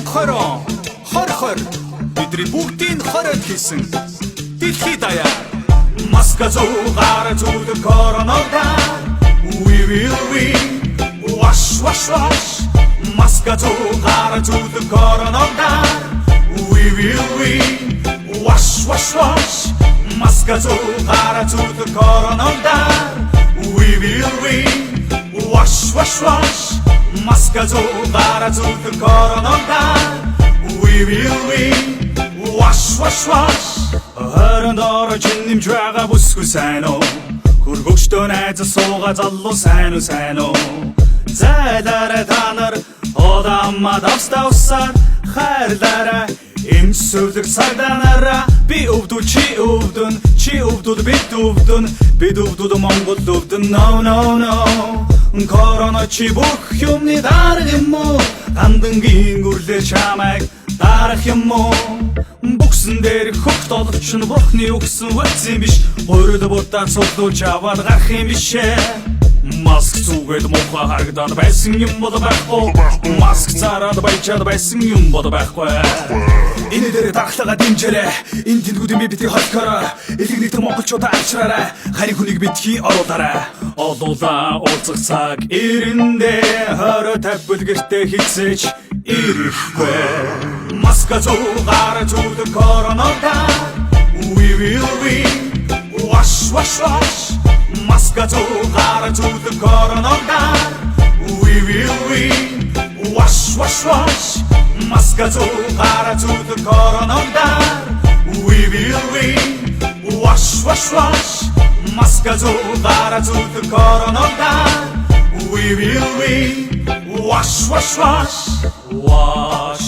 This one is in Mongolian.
2020 бидний бүгдийн 20-д хийсэн дэлхийд даяар маска зугаар зүудэх коронавирус we will win wash wash wash маска зугаар зүудэх коронавирус we will win wash wash wash маска зугаар зүудэх коронавирус we will win wash wash wash маска зугаар зүудэх коронавирус we will win wash wash wash Харандаар чинэмж байгаа бүсгүй сайн уу Хөргөгчдөө найз сууга залуу сайн уу Зайлаарай та нар Одамма давста усаар хайрлаарай Эмсүүлэг сагданаараа Би өвдөө чи өвдөн Чи өвдөд бид өвдөн Бид өвдөд Монгол өвдөн No no no Корона чи бүх юмны дарга юм уу Гандангийн гүрлээ чамайг дарах юм уу Бүксэн дээр хөгт олгоч нь бурхны өгсөн вакцин биш Хойрод будаа цуглуулж аваад гарах юм бишээ Маск зүгээд муухай харагдаад байсан юм бол байхгүй Маск зараад баяжаад байсан юм бол байхгүй Энэ дээр тахлага дэмжээрэй Энэ тэнгүүдийн би битгий холкороо Элэг нэгтэн монголчуудаа авчраарай Харин хүнийг битгий оруулаарай Олуулаа уулзах цаг ирэндээ 20-50 бүлгэртээ хилцээч ирэхгүй Маска зугаар зүудэх коронавирус We will win Wash wash wash Маска зугаар зүудэх коронавирус We will win Wash wash wash Маска зугаар зүудэх коронавирус We will win Wash wash wash Маска зугаар зүудэх коронавирус We will win Wash wash wash Wash